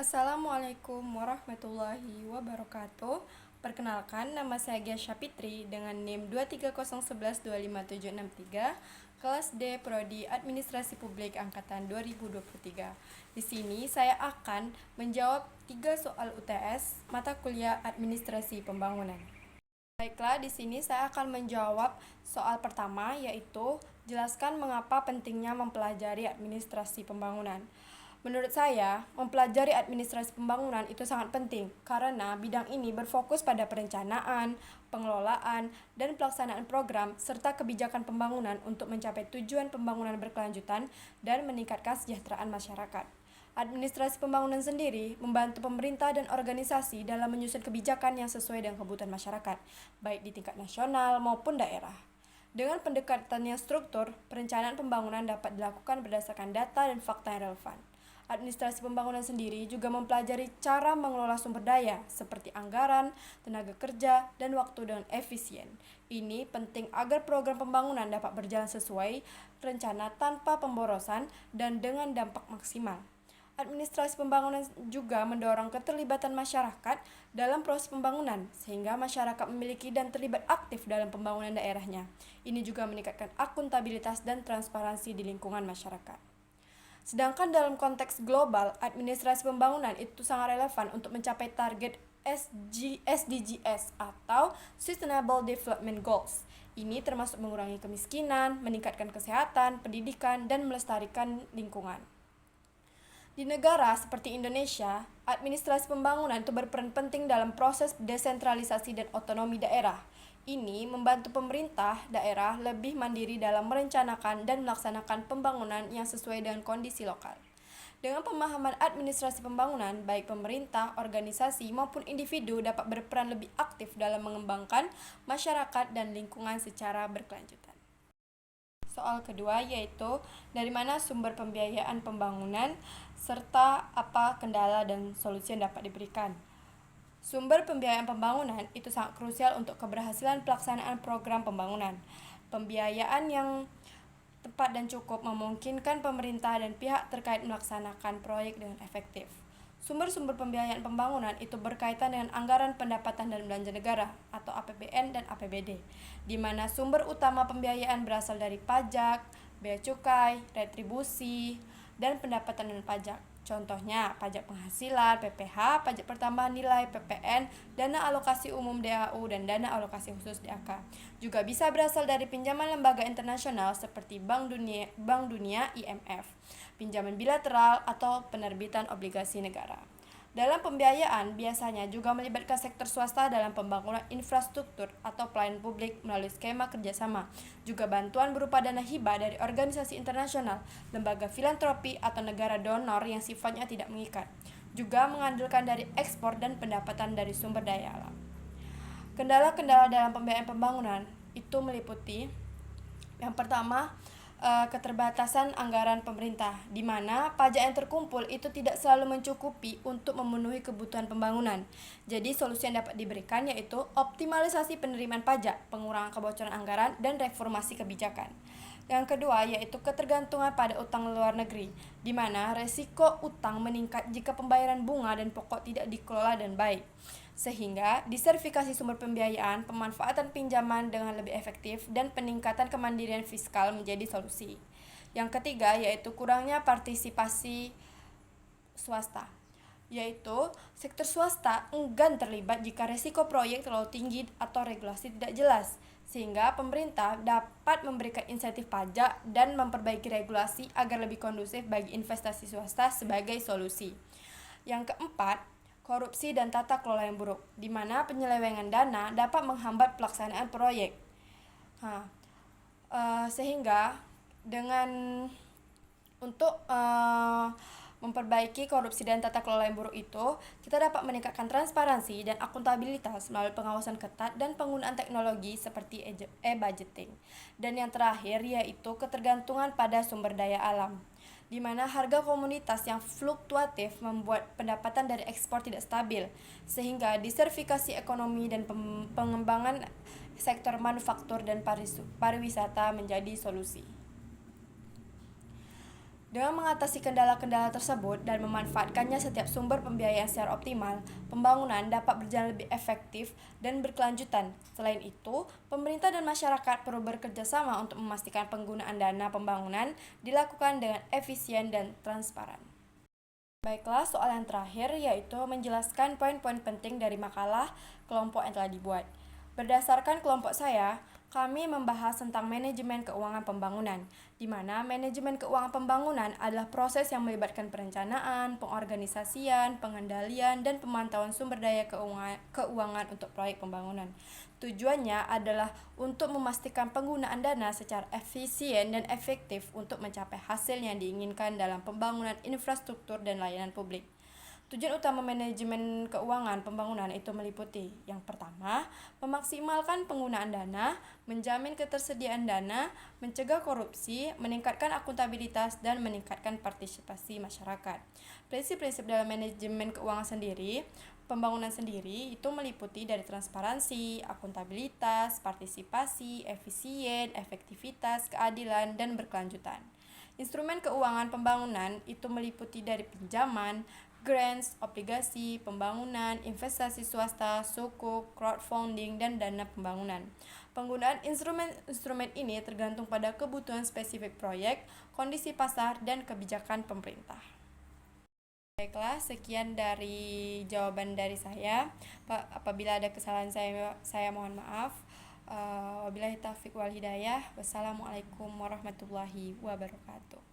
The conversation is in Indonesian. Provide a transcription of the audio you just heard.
Assalamualaikum warahmatullahi wabarakatuh. Perkenalkan, nama saya Giasha Fitri dengan NIM 230112573, kelas D Prodi Administrasi Publik angkatan 2023. Di sini saya akan menjawab 3 soal UTS mata kuliah Administrasi Pembangunan. Baiklah, di sini saya akan menjawab soal pertama, yaitu jelaskan mengapa pentingnya mempelajari administrasi pembangunan. Menurut saya, mempelajari administrasi pembangunan itu sangat penting karena bidang ini berfokus pada perencanaan, pengelolaan, dan pelaksanaan program serta kebijakan pembangunan untuk mencapai tujuan pembangunan berkelanjutan dan meningkatkan kesejahteraan masyarakat. Administrasi pembangunan sendiri membantu pemerintah dan organisasi dalam menyusun kebijakan yang sesuai dengan kebutuhan masyarakat, baik di tingkat nasional maupun daerah. Dengan pendekatan yang struktur, perencanaan pembangunan dapat dilakukan berdasarkan data dan fakta yang relevan. Administrasi pembangunan sendiri juga mempelajari cara mengelola sumber daya seperti anggaran, tenaga kerja, dan waktu dengan efisien. Ini penting agar program pembangunan dapat berjalan sesuai rencana tanpa pemborosan dan dengan dampak maksimal. Administrasi pembangunan juga mendorong keterlibatan masyarakat dalam proses pembangunan, sehingga masyarakat memiliki dan terlibat aktif dalam pembangunan daerahnya. Ini juga meningkatkan akuntabilitas dan transparansi di lingkungan masyarakat. Sedangkan dalam konteks global, administrasi pembangunan itu sangat relevan untuk mencapai target SDGs atau Sustainable Development Goals. Ini termasuk mengurangi kemiskinan, meningkatkan kesehatan, pendidikan, dan melestarikan lingkungan. Di negara seperti Indonesia, administrasi pembangunan itu berperan penting dalam proses desentralisasi dan otonomi daerah. Ini membantu pemerintah daerah lebih mandiri dalam merencanakan dan melaksanakan pembangunan yang sesuai dengan kondisi lokal. Dengan pemahaman administrasi pembangunan, baik pemerintah, organisasi, maupun individu dapat berperan lebih aktif dalam mengembangkan masyarakat dan lingkungan secara berkelanjutan. Soal kedua yaitu dari mana sumber pembiayaan pembangunan serta apa kendala dan solusi yang dapat diberikan. Sumber pembiayaan pembangunan itu sangat krusial untuk keberhasilan pelaksanaan program pembangunan. Pembiayaan yang tepat dan cukup memungkinkan pemerintah dan pihak terkait melaksanakan proyek dengan efektif. Sumber-sumber pembiayaan pembangunan itu berkaitan dengan anggaran pendapatan dan belanja negara atau APBN dan APBD, di mana sumber utama pembiayaan berasal dari pajak, bea cukai, retribusi, dan pendapatan dan pajak. Contohnya, pajak penghasilan, PPh, pajak pertambahan nilai, PPN, dana alokasi umum DAU, dan dana alokasi khusus DAK. Juga bisa berasal dari pinjaman lembaga internasional seperti Bank Dunia IMF, pinjaman bilateral, atau penerbitan obligasi negara. Dalam pembiayaan, biasanya juga melibatkan sektor swasta dalam pembangunan infrastruktur atau pelayanan publik melalui skema kerjasama. Juga bantuan berupa dana hibah dari organisasi internasional, lembaga filantropi, atau negara donor yang sifatnya tidak mengikat. Juga mengandalkan dari ekspor dan pendapatan dari sumber daya alam. Kendala-kendala dalam pembiayaan pembangunan itu meliputi yang pertama, keterbatasan anggaran pemerintah, di mana pajak yang terkumpul itu tidak selalu mencukupi untuk memenuhi kebutuhan pembangunan. Jadi solusi yang dapat diberikan yaitu optimalisasi penerimaan pajak, pengurangan kebocoran anggaran, dan reformasi kebijakan. Yang kedua yaitu ketergantungan pada utang luar negeri, di mana resiko utang meningkat jika pembayaran bunga dan pokok tidak dikelola dan baik. Sehingga diversifikasi sumber pembiayaan, pemanfaatan pinjaman dengan lebih efektif, dan peningkatan kemandirian fiskal menjadi solusi. Yang ketiga yaitu kurangnya partisipasi swasta, yaitu sektor swasta enggan terlibat jika resiko proyek terlalu tinggi atau regulasi tidak jelas, sehingga pemerintah dapat memberikan insentif pajak dan memperbaiki regulasi agar lebih kondusif bagi investasi swasta sebagai solusi. Yang keempat, korupsi dan tata kelola yang buruk, di mana penyelewengan dana dapat menghambat pelaksanaan proyek. Sehingga dengan untuk memperbaiki korupsi dan tata kelola yang buruk itu, kita dapat meningkatkan transparansi dan akuntabilitas melalui pengawasan ketat dan penggunaan teknologi seperti e-budgeting. Dan yang terakhir yaitu ketergantungan pada sumber daya alam, di mana harga komoditas yang fluktuatif membuat pendapatan dari ekspor tidak stabil, sehingga diversifikasi ekonomi dan pengembangan sektor manufaktur dan pariwisata menjadi solusi. Dengan mengatasi kendala-kendala tersebut dan memanfaatkannya setiap sumber pembiayaan secara optimal, pembangunan dapat berjalan lebih efektif dan berkelanjutan. Selain itu, pemerintah dan masyarakat perlu bekerja sama untuk memastikan penggunaan dana pembangunan dilakukan dengan efisien dan transparan. Baiklah, soal yang terakhir yaitu menjelaskan poin-poin penting dari makalah kelompok yang telah dibuat. Berdasarkan kelompok saya, kami membahas tentang manajemen keuangan pembangunan, di mana manajemen keuangan pembangunan adalah proses yang melibatkan perencanaan, pengorganisasian, pengendalian, dan pemantauan sumber daya keuangan untuk proyek pembangunan. Tujuannya adalah untuk memastikan penggunaan dana secara efisien dan efektif untuk mencapai hasil yang diinginkan dalam pembangunan infrastruktur dan layanan publik. Tujuan utama manajemen keuangan pembangunan itu meliputi: yang pertama, memaksimalkan penggunaan dana, menjamin ketersediaan dana, mencegah korupsi, meningkatkan akuntabilitas, dan meningkatkan partisipasi masyarakat. Prinsip-prinsip dalam manajemen keuangan sendiri, pembangunan sendiri itu meliputi dari transparansi, akuntabilitas, partisipasi, efisien, efektivitas, keadilan, dan berkelanjutan. Instrumen keuangan pembangunan itu meliputi dari pinjaman, grants, obligasi, pembangunan, investasi swasta, sukuk, crowdfunding, dan dana pembangunan. Penggunaan instrumen ini tergantung pada kebutuhan spesifik proyek, kondisi pasar, dan kebijakan pemerintah. Baiklah, sekian dari jawaban dari saya. Apabila ada kesalahan saya mohon maaf. Wabillahi taufiq wal hidayah. Wassalamualaikum warahmatullahi wabarakatuh.